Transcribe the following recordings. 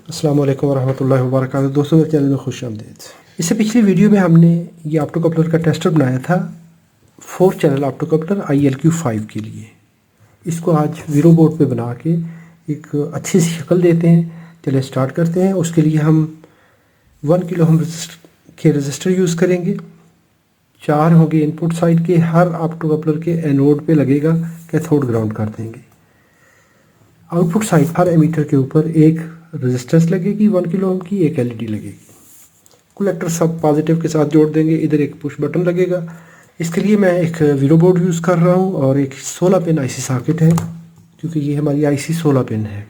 अस्सलाम वालेकुम रहमतुल्लाहि व बरकातहू। दोस्तों मेरे चैनल में खुश आमदीद। इससे पिछली वीडियो में हमने ये ऑप्टोकपलर का टेस्टर बनाया था 4 चैनल ऑप्टोकपलर ILQ5 के लिए। इसको आज वीरो बोर्ड पे बना के एक अच्छी सी शक्ल देते हैं। चलिए स्टार्ट करते हैं। उसके लिए हम 1 किलो हम के रजिस्टर यूज़ करेंगे। 4 होंगे इनपुट साइड के, हर ऑप्टोकपलर के एनोड पे लगेगा, कैथोड ग्राउंड कर देंगे। आउटपुट साइड हर एमीटर के ऊपर एक रेजिस्टेंस लगेगी 1 किलो ओम की, एक LED लगेगी। कलेक्टर सब पॉजिटिव के साथ जोड़ देंगे। इधर एक पुश बटन लगेगा। इसके लिए मैं एक वीरो बोर्ड यूज़ कर रहा हूँ और एक 16 पिन IC सॉकेट है, क्योंकि ये हमारी IC 16 पिन है।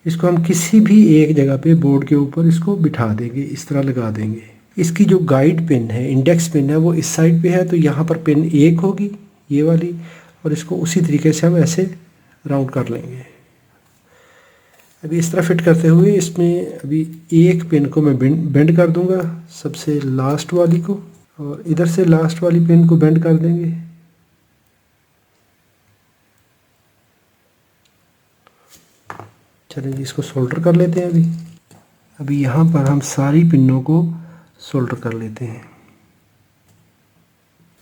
इसको हम किसी भी एक जगह पे बोर्ड के ऊपर इसको बिठा देंगे, इस तरह लगा देंगे। इसकी जो गाइड पिन है, इंडेक्स पिन है, वो इस साइड पे है, तो यहाँ पर पिन 1 होगी ये वाली, और इसको उसी तरीके से हम ऐसे राउंड कर लेंगे। अभी इस तरह फिट करते हुए इसमें अभी एक पिन को मैं बेंड कर दूंगा, सबसे लास्ट वाली को, और इधर से लास्ट वाली पिन को बेंड कर देंगे। चलिए जी, इसको सोल्डर कर लेते हैं। अभी यहाँ पर हम सारी पिनों को सोल्डर कर लेते हैं।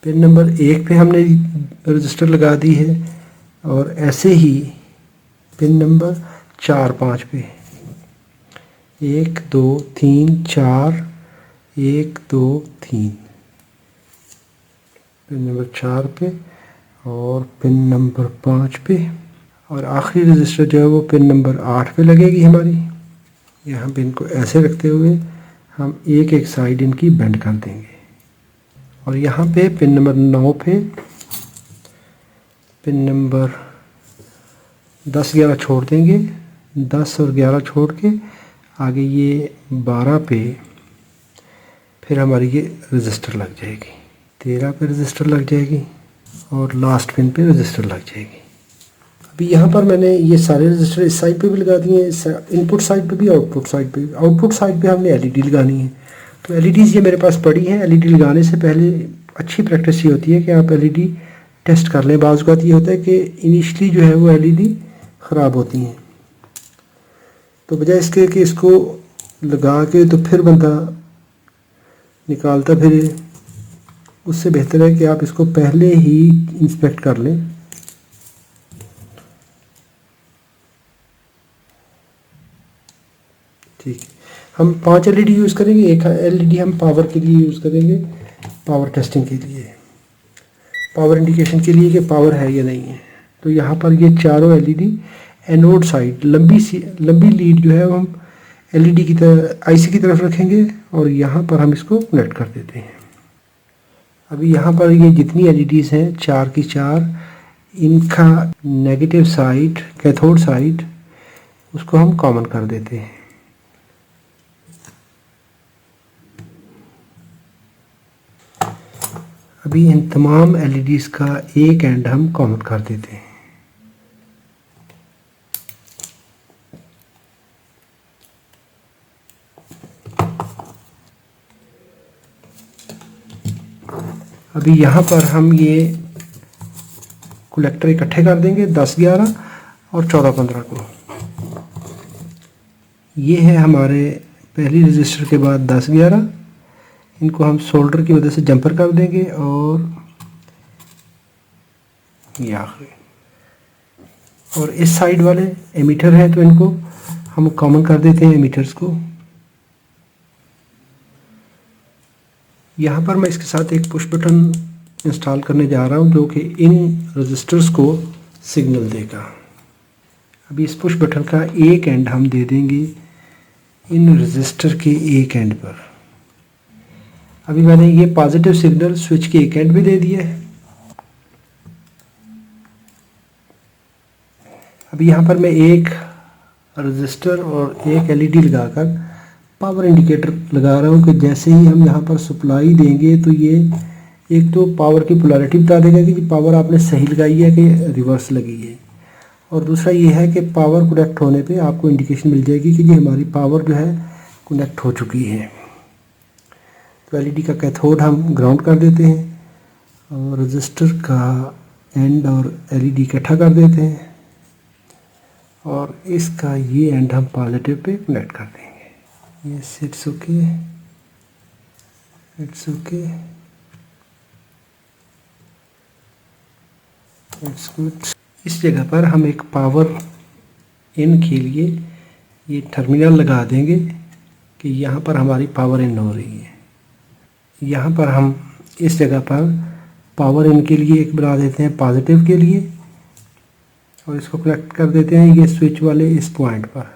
पिन नंबर 1 पे हमने रजिस्टर लगा दी है, और ऐसे ही पिन नंबर 4, 5 पे 1 2 3 4 1 2 3 पिन नंबर 4 पे और पिन नंबर 5 पे, और आखिरी रजिस्टर जो है वो पिन नंबर 8 पे लगेगी हमारी। यहाँ पिन को ऐसे रखते हुए हम एक एक साइड इनकी बेंड कर देंगे, और यहाँ पे पिन नंबर 9 पे पिन नंबर 10 11 छोड़ देंगे। 10 और 11 छोड़ के आगे ये 12 पे फिर हमारी ये रजिस्टर लग जाएगी। 13 पे रजिस्टर लग जाएगी, और लास्ट पिन पे रजिस्टर लग जाएगी। अभी यहाँ पर मैंने ये सारे रजिस्टर इस साइड पे भी लगा दिए हैं, इनपुट साइड पे भी, आउटपुट साइड पे भी। आउटपुट साइड पे हमने LED लगानी है, तो LEDs ये मेरे पास पड़ी हैं। LED लगाने से पहले अच्छी प्रैक्टिस ये होती है कि आप LED टेस्ट कर लें। बाज़ बात ये होता है कि इनिशली जो है वो LED ख़राब होती हैं, तो बजाय इसके कि इसको लगा के तो फिर बंदा निकालता फिरे, उससे बेहतर है कि आप इसको पहले ही इंस्पेक्ट कर लें। ठीक है, हम 5 LED यूज़ करेंगे। एक LED हम पावर के लिए यूज़ करेंगे, पावर टेस्टिंग के लिए, पावर इंडिकेशन के लिए कि पावर है या नहीं है। तो यहाँ पर ये चारों LED एनोड साइड लंबी लीड जो है वो हम LED की तरफ IC की तरफ रखेंगे, और यहाँ पर हम इसको कनेक्ट कर देते हैं। अभी यहाँ पर ये जितनी LEDs हैं 4 की 4, इनका नेगेटिव साइड, कैथोड साइड, उसको हम कॉमन कर देते हैं। अभी इन तमाम LEDs का एक एंड हम कॉमन कर देते हैं। अभी यहाँ पर हम ये कलेक्टर इकट्ठे कर देंगे 10 11 और 14 15 को। ये है हमारे पहली रजिस्टर के बाद 10 11। इनको हम सोल्डर की वजह से जंपर कर देंगे, और ये आखिरी, और इस साइड वाले एमीटर हैं तो इनको हम कॉमन कर देते हैं एमीटर्स को। यहाँ पर मैं इसके साथ एक पुश बटन इंस्टॉल करने जा रहा हूँ, जो कि इन रजिस्टर्स को सिग्नल देगा। अभी इस पुश बटन का एक एंड हम दे देंगे इन रजिस्टर के एक एंड पर। अभी मैंने ये पॉजिटिव सिग्नल स्विच के एक एंड भी दे दिया है। अभी यहाँ पर मैं एक रजिस्टर और एक LED लगाकर पावर इंडिकेटर लगा रहा हूँ कि जैसे ही हम यहाँ पर सप्लाई देंगे तो ये एक तो पावर की पोलैरिटी बता देगा कि पावर आपने सही लगाई है कि रिवर्स लगी है, और दूसरा ये है कि पावर कनेक्ट होने पे आपको इंडिकेशन मिल जाएगी कि ये हमारी पावर जो है कनेक्ट हो चुकी है। तो LED का कैथोड हम ग्राउंड कर देते हैं, और रजिस्टर का एंड और LED इकट्ठा कर देते हैं, और इसका ये एंड हम पॉजिटिव पे कनेक्ट कर देंगे। ये it's okay, it's okay, it's good. इस जगह पर हम एक पावर इन के लिए ये टर्मिनल लगा देंगे कि यहाँ पर हमारी पावर इन हो रही है। यहाँ पर हम इस जगह पर पावर इन के लिए एक बना देते हैं पॉजिटिव के लिए, और इसको कनेक्ट कर देते हैं ये स्विच वाले इस पॉइंट पर,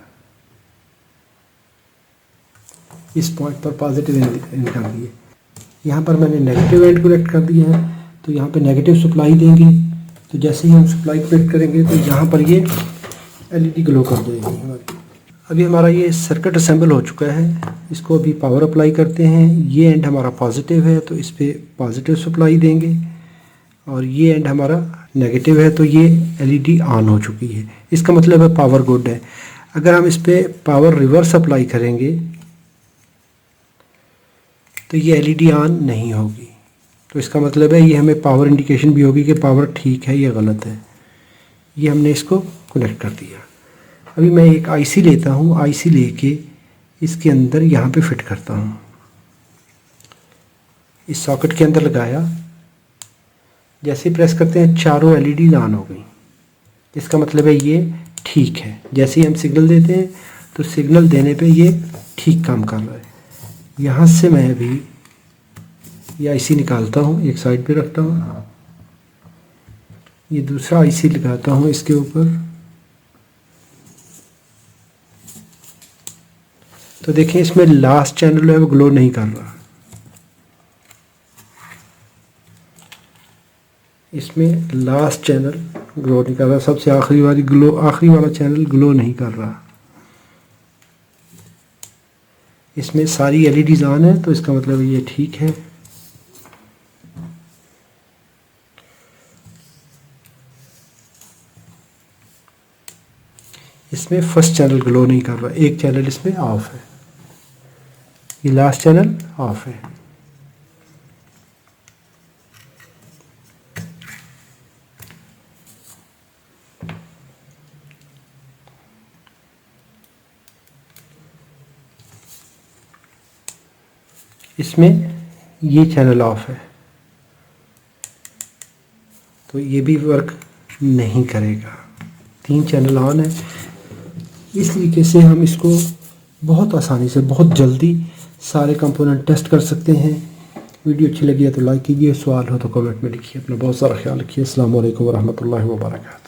इस पॉइंट पर पॉजिटिव इन कर दिए। यहाँ पर मैंने नेगेटिव एंड कनेक्ट कर दिया है, तो यहाँ पे नेगेटिव सप्लाई देंगे। तो जैसे ही हम सप्लाई कनेक्ट करेंगे तो यहाँ पर ये एलईडी ग्लो कर जाएगी हमारी। अभी हमारा ये सर्किट असेंबल हो चुका है। इसको अभी पावर अप्लाई करते हैं। ये एंड हमारा पॉजिटिव है तो इस पर पॉजिटिव सप्लाई देंगे, और ये एंड हमारा नेगेटिव है तो ये एलईडी ऑन हो चुकी है। इसका मतलब है पावर गुड है। अगर हम इस पर पावर रिवर्स अप्लाई करेंगे तो ये एलईडी ऑन नहीं होगी। तो इसका मतलब है ये हमें पावर इंडिकेशन भी होगी कि पावर ठीक है या गलत है। ये हमने इसको कनेक्ट कर दिया। अभी मैं एक आईसी लेता हूँ, आईसी लेके इसके अंदर यहाँ पे फिट करता हूँ। इस सॉकेट के अंदर लगाया, जैसे ही प्रेस करते हैं चारों एलईडी ऑन हो गई। इसका मतलब है ये ठीक है। जैसे ही हम सिग्नल देते हैं तो सिग्नल देने पे ये ठीक काम कर रहा है। यहाँ से मैं अभी ये आईसी निकालता हूँ, एक साइड पे रखता हूँ, ये दूसरा आईसी लगाता हूँ इसके ऊपर। तो देखें इसमें लास्ट चैनल है वो ग्लो नहीं कर रहा, इसमें लास्ट चैनल ग्लो नहीं कर रहा, सबसे आखिरी वाला चैनल ग्लो नहीं कर रहा। इसमें सारी एलईडीज ऑन है तो इसका मतलब ये ठीक है। इसमें फर्स्ट चैनल ग्लो नहीं कर रहा, एक चैनल इसमें ऑफ है, ये लास्ट चैनल ऑफ है। इसमें ये चैनल ऑफ है तो ये भी वर्क नहीं करेगा। 3 चैनल ऑन है। इस तरीके से हम इसको बहुत आसानी से बहुत जल्दी सारे कंपोनेंट टेस्ट कर सकते हैं। वीडियो अच्छी लगी है तो लाइक कीजिए, सवाल हो तो कमेंट में लिखिए। अपना बहुत सारा ख्याल रखिए। अस्सलाम वालेकुम वरहमतुल्लाहि वबरकातुहू।